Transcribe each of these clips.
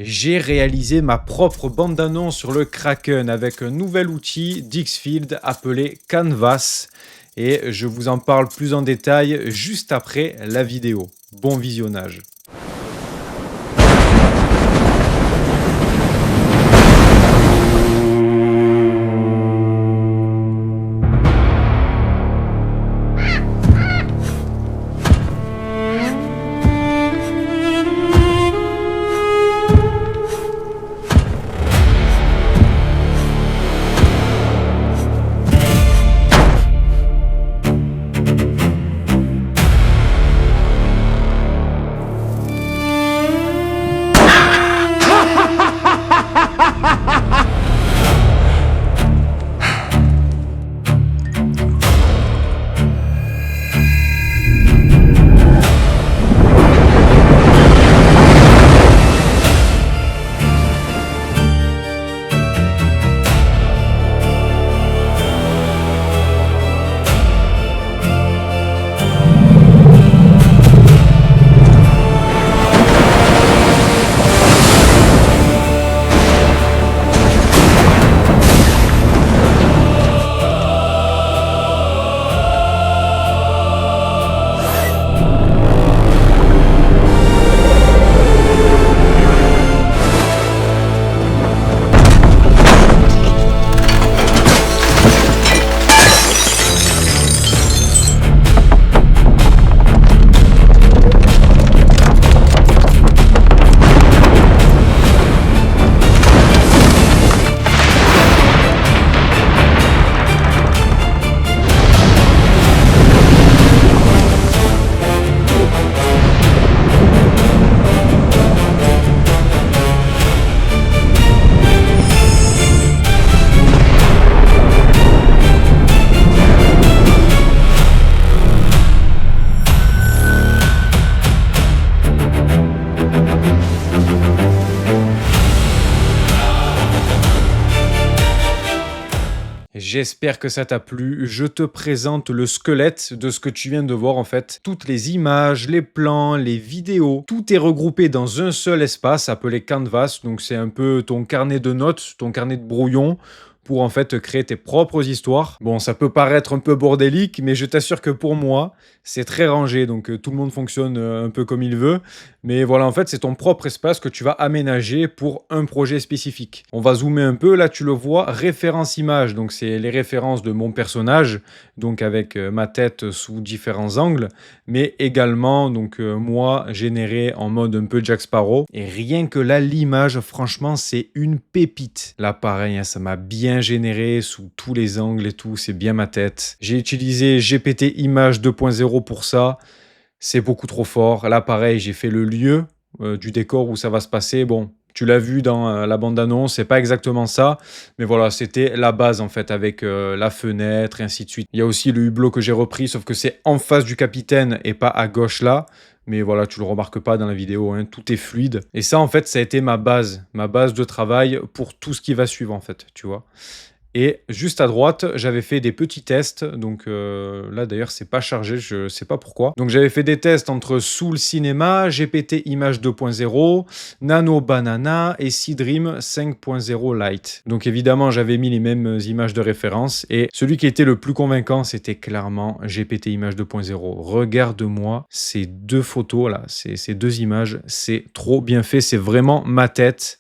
J'ai réalisé ma propre bande-annonce sur le Kraken avec un nouvel outil d'Xfield appelé Canvas et je vous en parle plus en détail juste après la vidéo. Bon visionnage. J'espère que ça t'a plu. Je te présente le squelette de ce que tu viens de voir en fait. Toutes les images, les plans, les vidéos, tout est regroupé dans un seul espace appelé Canvas. Donc c'est un peu ton carnet de notes, ton carnet de brouillon pour en fait créer tes propres histoires. Bon, ça peut paraître un peu bordélique, mais je t'assure que pour moi, c'est très rangé. Donc tout le monde fonctionne un peu comme il veut. Mais voilà, en fait, c'est ton propre espace que tu vas aménager pour un projet spécifique. On va zoomer un peu, là tu le vois, référence image. Donc c'est les références de mon personnage, donc avec ma tête sous différents angles, mais également donc moi généré en mode un peu Jack Sparrow. Et rien que là, l'image, franchement, c'est une pépite. Là, pareil, hein, ça m'a bien généré sous tous les angles et tout, c'est bien ma tête. J'ai utilisé GPT Image 2.0 pour ça. C'est beaucoup trop fort. Là, pareil, j'ai fait le lieu du décor où ça va se passer. Bon, tu l'as vu dans la bande-annonce, c'est pas exactement ça. Mais voilà, c'était la base en fait, avec la fenêtre et ainsi de suite. Il y a aussi le hublot que j'ai repris, sauf que c'est en face du capitaine et pas à gauche là. Mais voilà, tu le remarques pas dans la vidéo, hein, tout est fluide. Et ça, en fait, ça a été ma base de travail pour tout ce qui va suivre, en fait, tu vois. Et juste à droite, j'avais fait des petits tests. Donc là, d'ailleurs, c'est pas chargé, je sais pas pourquoi. Donc j'avais fait des tests entre Soul Cinema, GPT Image 2.0, Nano Banana et Seedream 5.0 Lite. Donc évidemment, j'avais mis les mêmes images de référence. Et celui qui était le plus convaincant, c'était clairement GPT Image 2.0. Regarde-moi ces deux photos là, ces deux images. C'est trop bien fait, c'est vraiment ma tête.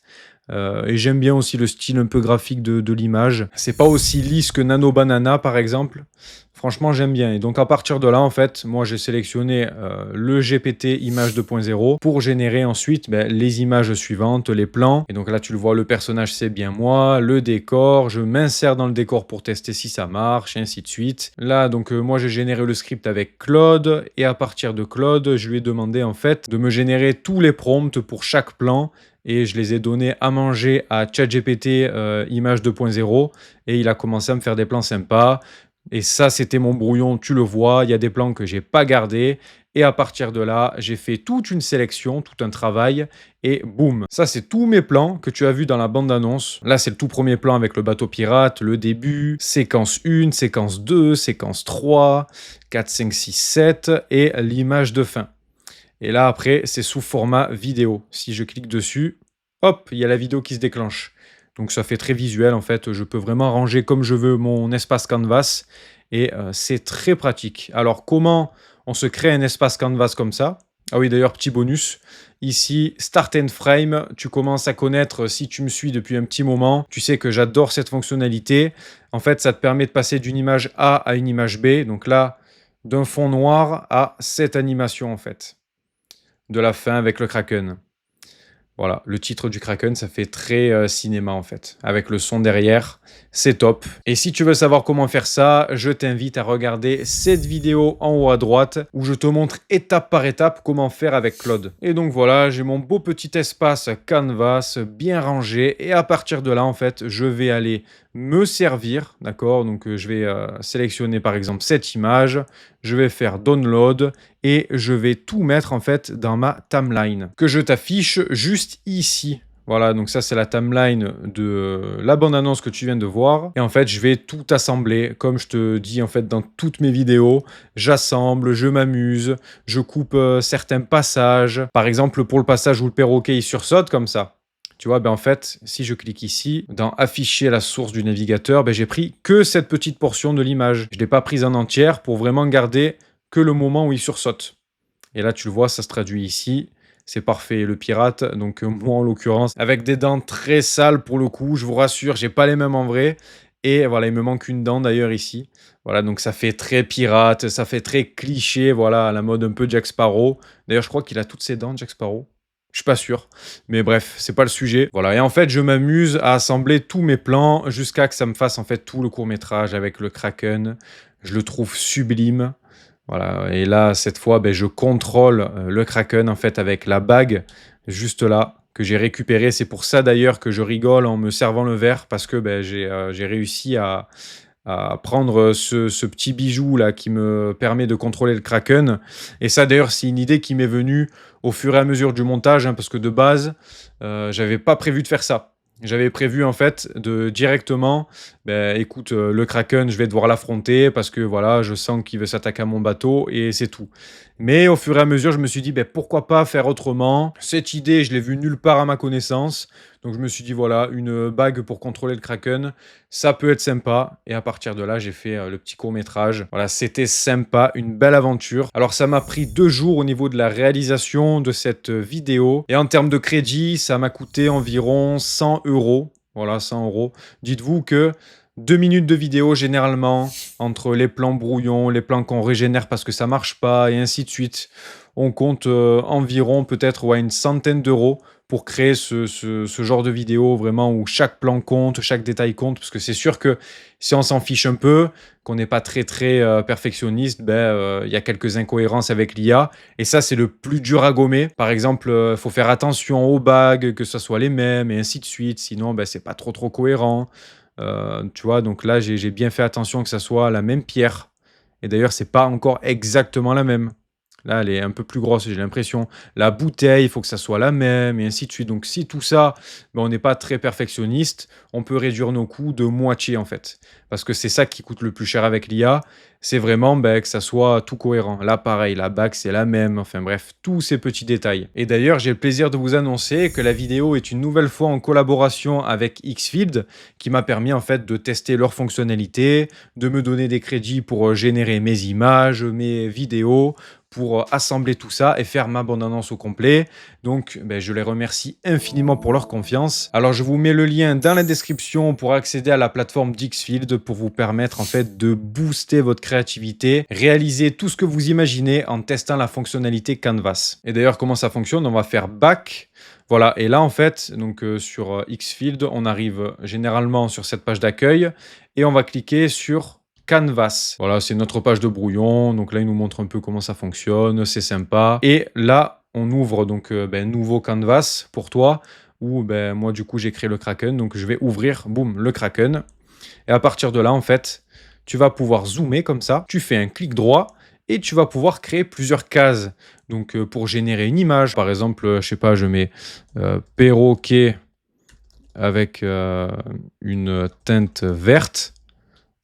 Et j'aime bien aussi le style un peu graphique de l'image. C'est pas aussi lisse que Nano Banana par exemple. Franchement, j'aime bien. Et donc à partir de là, en fait, moi j'ai sélectionné le GPT Image 2.0 pour générer ensuite les images suivantes, les plans. Et donc là, tu le vois, le personnage c'est bien moi, le décor, je m'insère dans le décor pour tester si ça marche, et ainsi de suite. Là, donc moi j'ai généré le script avec Claude et à partir de Claude, je lui ai demandé en fait de me générer tous les prompts pour chaque plan. Et je les ai donnés à manger à ChatGPT Image 2.0 et il a commencé à me faire des plans sympas. Et ça, c'était mon brouillon, tu le vois, il y a des plans que j'ai pas gardés. Et à partir de là, j'ai fait toute une sélection, tout un travail, et boum. Ça, c'est tous mes plans que tu as vus dans la bande-annonce. Là, c'est le tout premier plan avec le bateau pirate, le début, séquence 1, séquence 2, séquence 3, 4, 5, 6, 7, et l'image de fin. Et là, après, c'est sous format vidéo. Si je clique dessus, hop, il y a la vidéo qui se déclenche. Donc ça fait très visuel en fait, je peux vraiment ranger comme je veux mon espace canvas et c'est très pratique. Alors comment on se crée un espace canvas comme ça? Ah oui d'ailleurs petit bonus, ici Start and Frame, tu commences à connaître si tu me suis depuis un petit moment, tu sais que j'adore cette fonctionnalité. En fait ça te permet de passer d'une image A à une image B, donc là d'un fond noir à cette animation en fait, de la fin avec le Kraken. Voilà, le titre du Kraken, ça fait très cinéma en fait. Avec le son derrière, c'est top. Et si tu veux savoir comment faire ça, je t'invite à regarder cette vidéo en haut à droite où je te montre étape par étape comment faire avec Claude. Et donc voilà, j'ai mon beau petit espace canvas bien rangé et à partir de là en fait, je vais aller me servir, d'accord? Donc je vais sélectionner par exemple cette image, je vais faire download et je vais tout mettre en fait dans ma timeline que je t'affiche juste ici. Voilà, donc ça c'est la timeline de la bande-annonce que tu viens de voir. Et en fait, je vais tout assembler, comme je te dis en fait dans toutes mes vidéos. J'assemble, je m'amuse, je coupe certains passages. Par exemple, pour le passage où le perroquet il sursaute comme ça. Tu vois, ben en fait, si je clique ici, dans afficher la source du navigateur, ben j'ai pris que cette petite portion de l'image. Je ne l'ai pas prise en entière pour vraiment garder que le moment où il sursaute. Et là, tu le vois, ça se traduit ici. C'est parfait, le pirate, donc moi en l'occurrence, avec des dents très sales pour le coup, je vous rassure, j'ai pas les mêmes en vrai. Et voilà, il me manque une dent d'ailleurs ici. Voilà, donc ça fait très pirate, ça fait très cliché, voilà, à la mode un peu Jack Sparrow. D'ailleurs, je crois qu'il a toutes ses dents, Jack Sparrow. Je suis pas sûr, mais bref, c'est pas le sujet. Voilà, et en fait, je m'amuse à assembler tous mes plans jusqu'à que ça me fasse en fait tout le court-métrage avec le Kraken. Je le trouve sublime. Voilà, et là, cette fois, ben, je contrôle le Kraken en fait avec la bague juste là que j'ai récupérée. C'est pour ça d'ailleurs que je rigole en me servant le verre parce que ben, j'ai réussi à prendre ce petit bijou là qui me permet de contrôler le Kraken. Et ça d'ailleurs, c'est une idée qui m'est venue au fur et à mesure du montage hein, parce que de base, j'avais pas prévu de faire ça. J'avais prévu en fait de directement, ben, écoute, le Kraken, je vais devoir l'affronter parce que voilà, je sens qu'il veut s'attaquer à mon bateau et c'est tout. Mais au fur et à mesure, je me suis dit, ben, pourquoi pas faire autrement? Cette idée, je l'ai vue nulle part à ma connaissance. Donc je me suis dit, voilà, une bague pour contrôler le Kraken, ça peut être sympa. Et à partir de là, j'ai fait le petit court-métrage. Voilà, c'était sympa, une belle aventure. Alors ça m'a pris 2 jours au niveau de la réalisation de cette vidéo. Et en termes de crédit, ça m'a coûté environ 100 euros. Voilà, 100 euros. Dites-vous que 2 minutes de vidéo, généralement, entre les plans brouillons, les plans qu'on régénère parce que ça marche pas, et ainsi de suite, on compte environ peut-être ouais, une centaine d'euros pour créer ce genre de vidéo vraiment où chaque plan compte, chaque détail compte, parce que c'est sûr que si on s'en fiche un peu, qu'on n'est pas très perfectionniste, ben, y a quelques incohérences avec l'IA, et ça c'est le plus dur à gommer. Par exemple, il faut faire attention aux bagues, que ce soit les mêmes, et ainsi de suite, sinon ben, c'est pas trop cohérent. Tu vois, donc là j'ai bien fait attention que ça soit la même pierre, et d'ailleurs c'est pas encore exactement la même. Là, elle est un peu plus grosse, j'ai l'impression. La bouteille, il faut que ça soit la même, et ainsi de suite. Donc, si tout ça, ben, on n'est pas très perfectionniste, on peut réduire nos coûts de moitié, en fait. Parce que c'est ça qui coûte le plus cher avec l'IA, c'est vraiment ben, que ça soit tout cohérent. Là, pareil, la bague, c'est la même. Enfin bref, tous ces petits détails. Et d'ailleurs, j'ai le plaisir de vous annoncer que la vidéo est une nouvelle fois en collaboration avec Xfield, qui m'a permis, en fait, de tester leurs fonctionnalités, de me donner des crédits pour générer mes images, mes vidéos, pour assembler tout ça et faire ma bande-annonce au complet. Donc, ben, je les remercie infiniment pour leur confiance. Alors, je vous mets le lien dans la description pour accéder à la plateforme d'Xfield pour vous permettre en fait de booster votre créativité, réaliser tout ce que vous imaginez en testant la fonctionnalité Canvas. Et d'ailleurs, comment ça fonctionne? On va faire back. Voilà, et là en fait, donc sur Xfield, on arrive généralement sur cette page d'accueil et on va cliquer sur Canvas. Voilà, c'est notre page de brouillon. Donc là, il nous montre un peu comment ça fonctionne. C'est sympa. Et là, on ouvre donc ben, nouveau Canvas pour toi. Où ben, moi, du coup, j'ai créé le Kraken. Donc je vais ouvrir, boum, le Kraken. Et à partir de là, en fait, tu vas pouvoir zoomer comme ça. Tu fais un clic droit et tu vas pouvoir créer plusieurs cases. Donc pour générer une image, par exemple, je sais pas, je mets perroquet avec une teinte verte.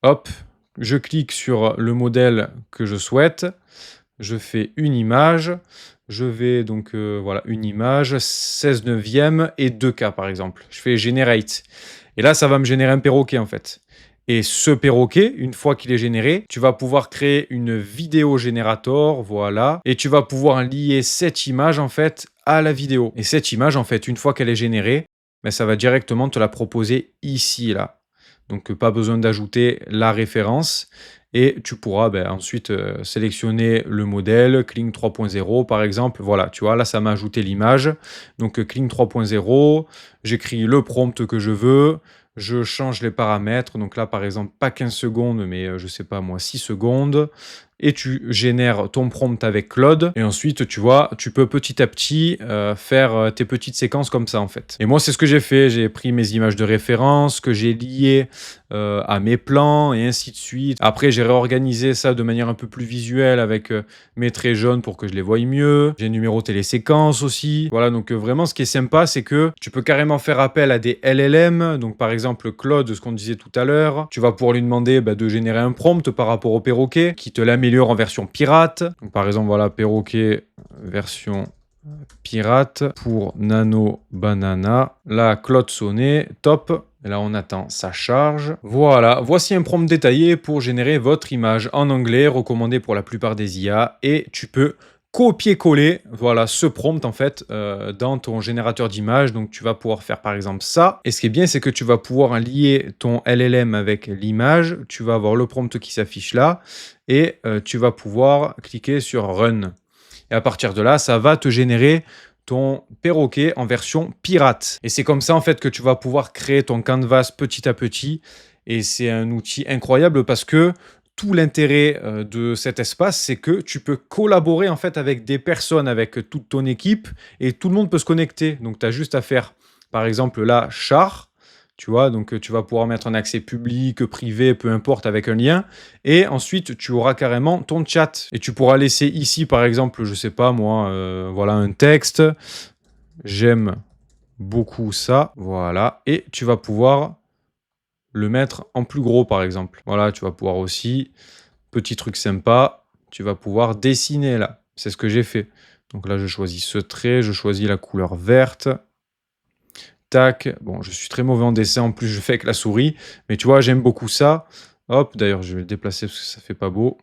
Hop, je clique sur le modèle que je souhaite, je fais une image, Je vais donc, voilà, une image, 16 neuvième et 2K par exemple. Je fais generate et là, ça va me générer un perroquet en fait et ce perroquet, une fois qu'il est généré, tu vas pouvoir créer une vidéo générateur, voilà et tu vas pouvoir lier cette image en fait à la vidéo et cette image en fait, une fois qu'elle est générée, bah, ça va directement te la proposer ici, là. Donc, pas besoin d'ajouter la référence et tu pourras, beh, ensuite, sélectionner le modèle, Kling 3.0 par exemple. Voilà, tu vois? Là, ça m'a ajouté l'image. Donc, Kling 3.0, j'écris le prompt que je veux, je change les paramètres. Donc là, par exemple, pas 15 secondes, mais, je sais pas moi, 6 secondes et tu génères ton prompt avec Claude et ensuite, tu vois, tu peux petit à petit, faire, tes petites séquences comme ça, en fait. Et moi, c'est ce que j'ai fait. J'ai pris mes images de référence que j'ai liées, à mes plans et ainsi de suite. Après, j'ai réorganisé ça de manière un peu plus visuelle avec, mes traits jaunes pour que je les voie mieux. J'ai numéroté les séquences aussi. Voilà, donc, vraiment, ce qui est sympa, c'est que tu peux carrément faire appel à des LLM. Donc, par exemple, Claude, ce qu'on disait tout à l'heure, tu vas pouvoir lui demander, bah, de générer un prompt par rapport au perroquet qui te l'améliore en version pirate. Donc, par exemple, voilà, perroquet version pirate pour Nano Banana. Là, Claude sonné, top. Et là, on attend sa charge. Voilà, voici un prompt détaillé pour générer votre image en anglais, recommandé pour la plupart des IA. Et tu peux copier-coller, voilà, ce prompt en fait, dans ton générateur d'images. Donc, tu vas pouvoir faire par exemple ça. Et ce qui est bien, c'est que tu vas pouvoir lier ton LLM avec l'image. Tu vas avoir le prompt qui s'affiche là. Et tu vas pouvoir cliquer sur Run. Et à partir de là, ça va te générer ton perroquet en version pirate. Et c'est comme ça en fait que tu vas pouvoir créer ton canvas petit à petit. Et c'est un outil incroyable parce que tout l'intérêt de cet espace, c'est que tu peux collaborer en fait avec des personnes, avec toute ton équipe et tout le monde peut se connecter. Donc tu as juste à faire, par exemple là, char. Tu vois, donc tu vas pouvoir mettre un accès public, privé, peu importe, avec un lien. Et ensuite, tu auras carrément ton chat. Et tu pourras laisser ici, par exemple, je sais pas moi, voilà un texte. J'aime beaucoup ça. Voilà. Et tu vas pouvoir le mettre en plus gros, par exemple. Voilà, tu vas pouvoir aussi, petit truc sympa, tu vas pouvoir dessiner là. C'est ce que j'ai fait. Donc là, je choisis ce trait, je choisis la couleur verte. Tac. Bon, je suis très mauvais en dessin, en plus je fais avec la souris. Mais tu vois, j'aime beaucoup ça. Hop, d'ailleurs, je vais le déplacer parce que ça fait pas beau.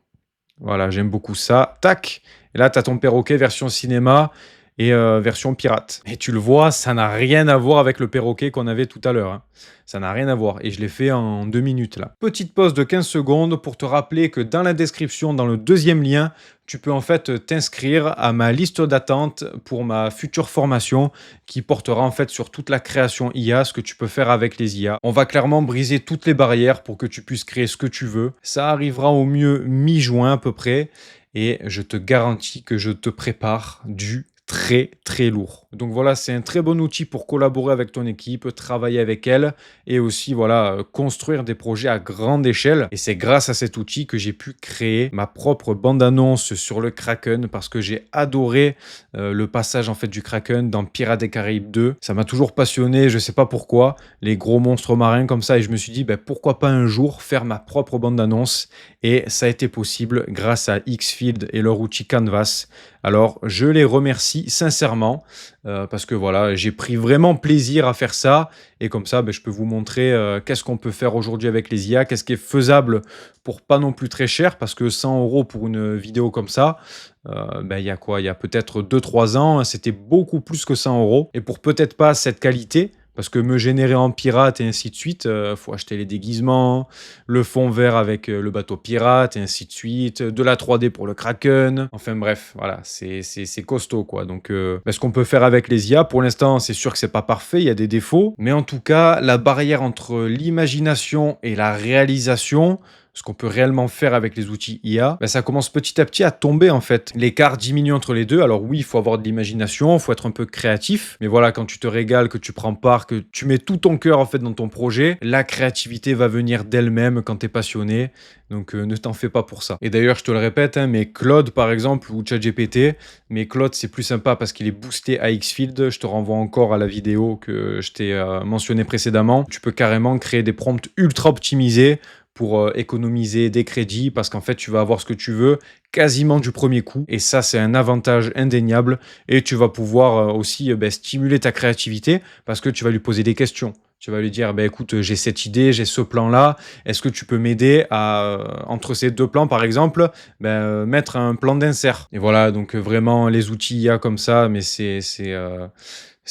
Voilà, j'aime beaucoup ça. Tac. Et là, tu as ton perroquet version cinéma et version pirate. Et tu le vois, ça n'a rien à voir avec le perroquet qu'on avait tout à l'heure, hein. Ça n'a rien à voir. Et je l'ai fait en 2 minutes là. Petite pause de 15 secondes pour te rappeler que dans la description, dans le deuxième lien, tu peux en fait t'inscrire à ma liste d'attente pour ma future formation qui portera en fait sur toute la création IA, ce que tu peux faire avec les IA. On va clairement briser toutes les barrières pour que tu puisses créer ce que tu veux. Ça arrivera au mieux mi-juin à peu près et je te garantis que je te prépare du très très lourd. Donc voilà, c'est un très bon outil pour collaborer avec ton équipe, travailler avec elle et aussi voilà, construire des projets à grande échelle. Et c'est grâce à cet outil que j'ai pu créer ma propre bande-annonce sur le Kraken parce que j'ai adoré le passage en fait du Kraken dans Pirates des Caraïbes 2. Ça m'a toujours passionné, je sais pas pourquoi, les gros monstres marins comme ça et je me suis dit ben, pourquoi pas un jour faire ma propre bande-annonce et ça a été possible grâce à Xfield et leur outil Canvas. Alors, je les remercie sincèrement parce que voilà, j'ai pris vraiment plaisir à faire ça et comme ça, ben, je peux vous montrer qu'est-ce qu'on peut faire aujourd'hui avec les IA, qu'est-ce qui est faisable pour pas non plus très cher parce que 100 € pour une vidéo comme ça, ben, il y a quoi? Il y a peut-être 2-3 ans, hein, c'était beaucoup plus que 100 € et pour peut-être pas cette qualité, parce que me générer en pirate et ainsi de suite, faut acheter les déguisements, le fond vert avec le bateau pirate et ainsi de suite, de la 3D pour le Kraken. Enfin bref, voilà, c'est costaud quoi. Donc, ce qu'on peut faire avec les IA, pour l'instant, c'est sûr que c'est pas parfait, il y a des défauts. Mais en tout cas, la barrière entre l'imagination et la réalisation, ce qu'on peut réellement faire avec les outils IA, ça commence petit à petit à tomber en fait. L'écart diminue entre les deux. Alors oui, il faut avoir de l'imagination, il faut être un peu créatif. Mais voilà, quand tu te régales, que tu prends part, que tu mets tout ton cœur en fait dans ton projet, la créativité va venir d'elle-même quand tu es passionné. Donc ne t'en fais pas pour ça. Et d'ailleurs, je te le répète, hein, mais Claude par exemple ou ChatGPT, mais Claude c'est plus sympa parce qu'il est boosté à Xfield. Je te renvoie encore à la vidéo que je t'ai mentionné précédemment. Tu peux carrément créer des prompts ultra optimisés pour économiser des crédits parce qu'en fait, tu vas avoir ce que tu veux quasiment du premier coup et ça, c'est un avantage indéniable et tu vas pouvoir aussi stimuler ta créativité parce que tu vas lui poser des questions. Tu vas lui dire, bah, écoute, j'ai cette idée, j'ai ce plan-là. Est-ce que tu peux m'aider à, entre ces deux plans, par exemple, mettre un plan d'insert? Et voilà, donc vraiment, les outils IA comme ça, mais c'est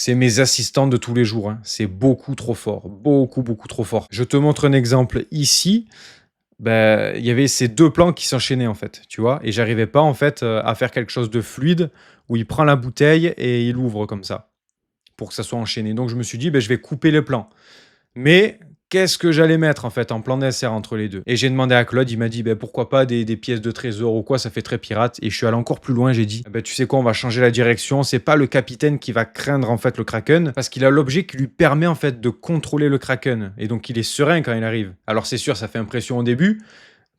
mes assistants de tous les jours, hein. C'est beaucoup trop fort, beaucoup, beaucoup trop fort. Je te montre un exemple ici. Il y avait ces 2 plans qui s'enchaînaient, en fait, tu vois? Et j'arrivais pas, en fait, à faire quelque chose de fluide où il prend la bouteille et il ouvre comme ça, pour que ça soit enchaîné. Donc je me suis dit: «Je vais couper le plan». Mais qu'est-ce que j'allais mettre en fait en plan dessert entre les 2? Et j'ai demandé à Claude, il m'a dit: pourquoi pas des pièces de trésor ou quoi, ça fait très pirate» et je suis allé encore plus loin, j'ai dit: tu sais quoi? On va changer la direction, c'est pas le capitaine qui va craindre en fait le kraken, parce qu'il a l'objet qui lui permet en fait de contrôler le kraken et donc il est serein quand il arrive». Alors c'est sûr, ça fait impression au début,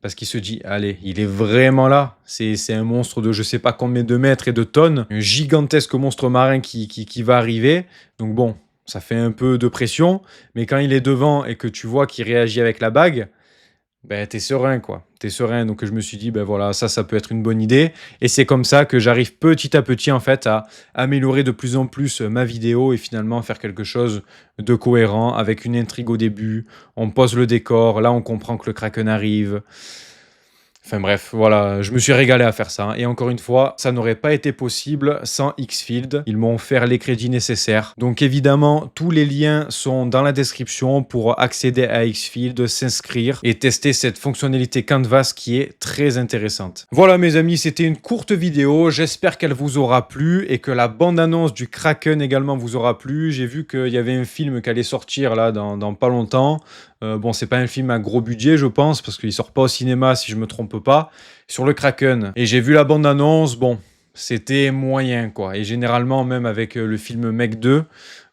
parce qu'il se dit: «Allez, il est vraiment là». C'est un monstre de je sais pas combien de mètres et de tonnes, un gigantesque monstre marin qui va arriver. Donc bon, ça fait un peu de pression, mais quand il est devant et que tu vois qu'il réagit avec la bague, tu serein, quoi. Tu serein, donc je me suis dit: voilà, ça peut être une bonne idée» et c'est comme ça que j'arrive petit à petit, en fait, à améliorer de plus en plus, ma vidéo et finalement faire quelque chose de cohérent avec une intrigue au début. On pose le décor, là, on comprend que le kraken arrive. Enfin bref, voilà, je me suis régalé à faire ça, hein. Et encore une fois, ça n'aurait pas été possible sans Xfield. Ils m'ont offert les crédits nécessaires. Donc évidemment, tous les liens sont dans la description pour accéder à Xfield, s'inscrire et tester cette fonctionnalité Canvas qui est très intéressante. Voilà mes amis, c'était une courte vidéo. J'espère qu'elle vous aura plu et que la bande-annonce du Kraken également vous aura plu. J'ai vu qu'il y avait un film qui allait sortir là dans pas longtemps. Bon, c'est pas un film à gros budget, je pense, parce qu'il sort pas au cinéma, si je me trompe pas, sur le Kraken. Et j'ai vu la bande-annonce, bon, c'était moyen, quoi. Et généralement, même avec le film Meg 2,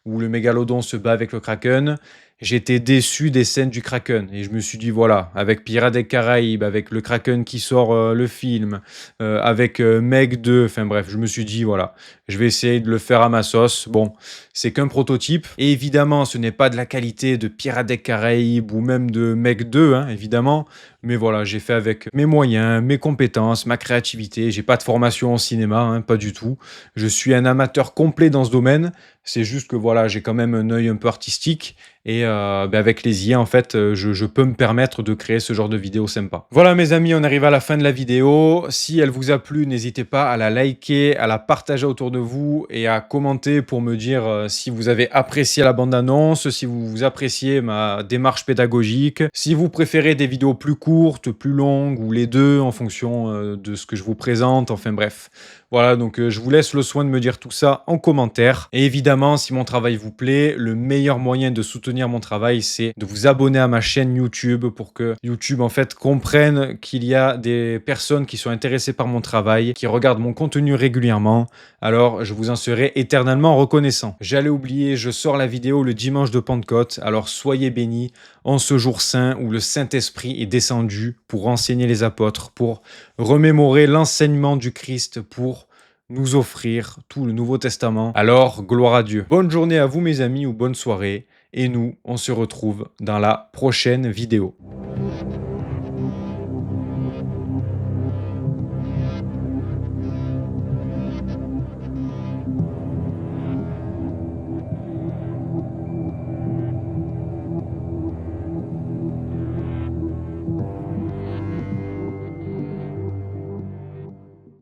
où le mégalodon se bat avec le Kraken, j'étais déçu des scènes du Kraken. Et je me suis dit, voilà, avec Pirates des Caraïbes, avec le Kraken qui sort le film, avec Meg 2, enfin bref, je me suis dit, voilà, je vais essayer de le faire à ma sauce. Bon, c'est qu'un prototype. Et évidemment, ce n'est pas de la qualité de Pirates des Caraïbes ou même de Meg 2, hein, évidemment. Mais voilà, j'ai fait avec mes moyens, mes compétences, ma créativité. J'ai pas de formation en cinéma, hein, pas du tout. Je suis un amateur complet dans ce domaine. C'est juste que voilà, j'ai quand même un œil un peu artistique et avec les IA, en fait, je peux me permettre de créer ce genre de vidéo sympa. Voilà mes amis, on arrive à la fin de la vidéo. Si elle vous a plu, n'hésitez pas à la liker, à la partager autour de vous et à commenter pour me dire si vous avez apprécié la bande-annonce, si vous appréciez ma démarche pédagogique, si vous préférez des vidéos plus courtes, plus longues ou les deux en fonction de ce que je vous présente, enfin bref. Voilà, donc je vous laisse le soin de me dire tout ça en commentaire. Et évidemment, si mon travail vous plaît, le meilleur moyen de soutenir mon travail, c'est de vous abonner à ma chaîne YouTube pour que YouTube, en fait, comprenne qu'il y a des personnes qui sont intéressées par mon travail, qui regardent mon contenu régulièrement. Alors, je vous en serai éternellement reconnaissant. J'allais oublier, je sors la vidéo le dimanche de Pentecôte, alors soyez bénis en ce jour saint où le Saint-Esprit est descendu pour enseigner les apôtres, pour remémorer l'enseignement du Christ, pour nous offrir tout le Nouveau Testament. Alors, gloire à Dieu. Bonne journée à vous mes amis ou bonne soirée. Et nous, on se retrouve dans la prochaine vidéo.